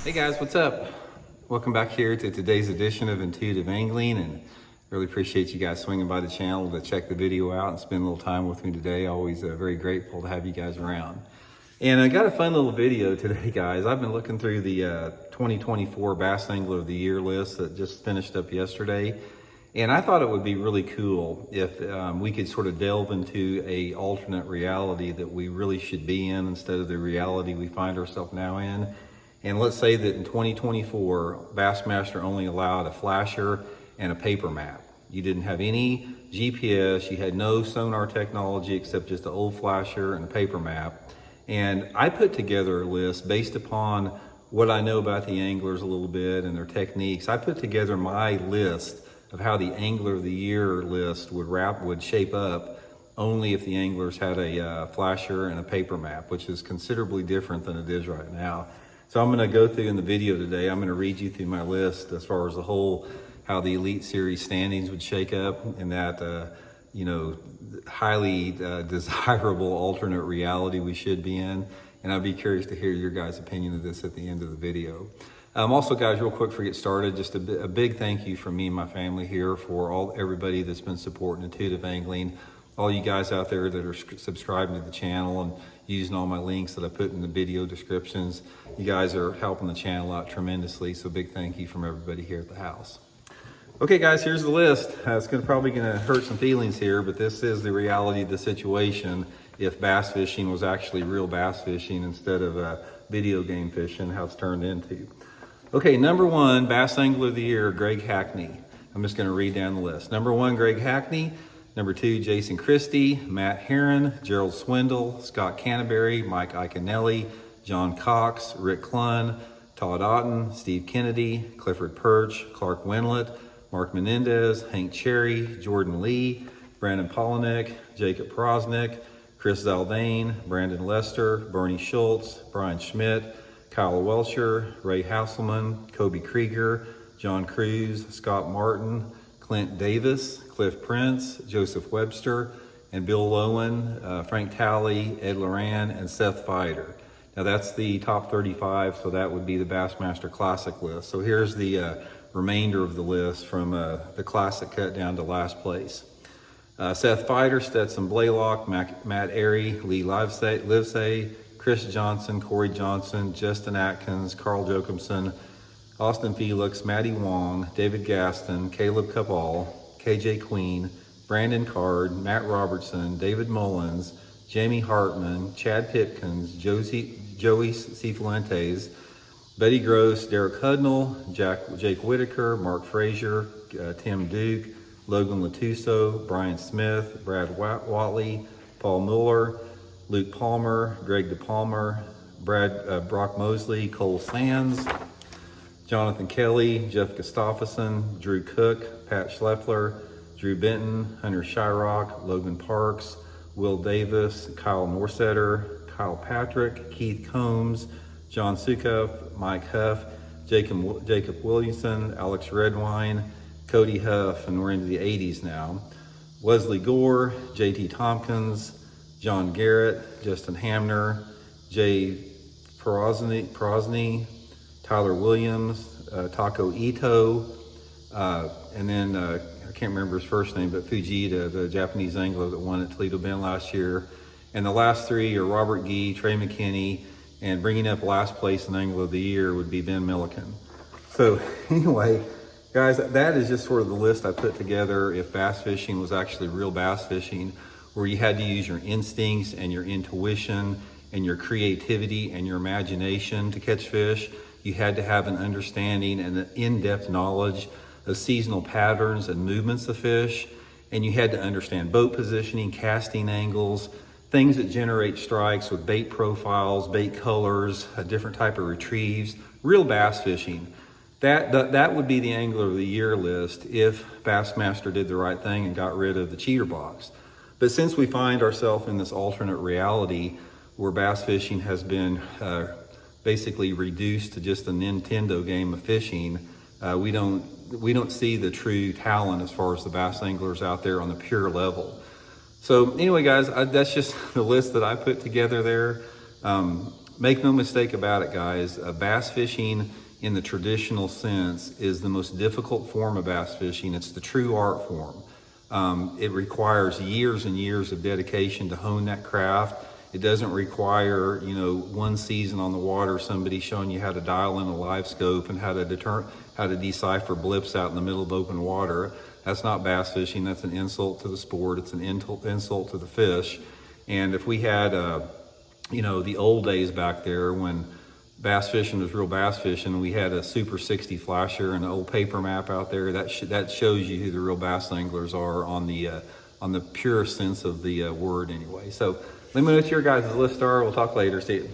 Hey guys, what's up? Welcome back here to today's edition of Intuitive Angling, and really appreciate you guys swinging by the channel to check the video out and spend a little time with me today. Always very grateful to have you guys around. And I got a fun little video today, guys. I've been looking through the 2024 Bass Angler of the Year list that just finished up yesterday. And I thought it would be really cool if we could sort of delve into a alternate reality that we really should be in instead of the reality we find ourselves now in. And let's say that in 2024, Bassmaster only allowed a flasher and a paper map. You didn't have any GPS, you had no sonar technology except just an old flasher and a paper map. And I put together a list based upon what I know about the anglers a little bit and their techniques. I put together my list of how the Angler of the Year list would shape up only if the anglers had a flasher and a paper map, which is considerably different than it is right now. So I'm going to go through in the video today, I'm going to read you through my list as far as the whole, how the Elite Series standings would shake up in that, highly desirable alternate reality we should be in. And I'd be curious to hear your guys' opinion of this at the end of the video. Also, guys, real quick before we get started, just a big thank you from me and my family here for everybody that's been supporting Intuitive Angling. All you guys out there that are subscribing to the channel and using all my links that I put in the video descriptions. You guys are helping the channel out tremendously, so big thank you from everybody here at the house. Okay guys, here's the list. It's probably gonna hurt some feelings here, but this is the reality of the situation if bass fishing was actually real bass fishing instead of video game fishing, how it's turned into. Okay, number one, Bass Angler of the Year, Greg Hackney. I'm just gonna read down the list. Number one, Greg Hackney. Number two, Jason Christie, Matt Heron, Gerald Swindle, Scott Canterbury, Mike Iaconelli, John Cox, Rick Clunn, Todd Otten, Steve Kennedy, Clifford Perch, Clark Winlet, Mark Menendez, Hank Cherry, Jordan Lee, Brandon Polinick, Jacob Prosnick, Chris Zaldane, Brandon Lester, Bernie Schultz, Brian Schmidt, Kyle Welcher, Ray Hasselman, Kobe Krieger, John Cruz, Scott Martin, Clint Davis, Cliff Prince, Joseph Webster, and Bill Lowen, Frank Talley, Ed Loran, and Seth Fider. Now that's the top 35, so that would be the Bassmaster Classic list. So here's the remainder of the list from the Classic cut down to last place. Seth Fider, Stetson Blaylock, Matt Airy, Lee Livesay, Chris Johnson, Corey Johnson, Justin Atkins, Carl Jocumson, Austin Felix, Matty Wong, David Gaston, Caleb Cabal, KJ Queen, Brandon Card, Matt Robertson, David Mullins, Jamie Hartman, Chad Pipkins, Joey Cifuentes, Betty Gross, Derek Hudnall, Jake Whitaker, Mark Frazier, Tim Duke, Logan Latuso, Brian Smith, Brad Watley, Paul Mueller, Luke Palmer, Greg DePalmer, Brock Mosley, Cole Sands, Jonathan Kelly, Jeff Gustafson, Drew Cook, Pat Schleffler, Drew Benton, Hunter Shyrock, Logan Parks, Will Davis, Kyle Norsetter, Kyle Patrick, Keith Combs, John Sukuff, Mike Huff, Jacob Williamson, Alex Redwine, Cody Huff, and we're into the 80s now. Wesley Gore, JT Tompkins, John Garrett, Justin Hamner, Jay Prosny, Tyler Williams, Taco Ito, and then I can't remember his first name, but Fujita, the Japanese angler that won at Toledo Bend last year. And the last three are Robert Gee, Trey McKinney, and bringing up last place in Angler of the Year would be Ben Milliken. So anyway, guys, that is just sort of the list I put together if bass fishing was actually real bass fishing, where you had to use your instincts and your intuition and your creativity and your imagination to catch fish. You had to have an understanding and an in-depth knowledge of seasonal patterns and movements of fish. And you had to understand boat positioning, casting angles, things that generate strikes with bait profiles, bait colors, a different type of retrieves, real bass fishing. That would be the Angler of the Year list if Bassmaster did the right thing and got rid of the cheater box. But since we find ourselves in this alternate reality where bass fishing has been basically reduced to just a Nintendo game of fishing, we don't see the true talent as far as the bass anglers out there on the pure level. So anyway, guys, that's just the list that I put together there. make no mistake about it, guys, bass fishing in the traditional sense is the most difficult form of bass fishing. It's the true art form. It requires years and years of dedication to hone that craft. It doesn't require, one season on the water, somebody showing you how to dial in a live scope and how to decipher blips out in the middle of open water. That's not bass fishing. That's an insult to the sport. It's an insult to the fish. And if we had, the old days back there when bass fishing was real bass fishing, we had a Super 60 flasher and an old paper map out there. That shows you who the real bass anglers are on the purest sense of the word anyway. So let me know what your guys' list are. We'll talk later. See you.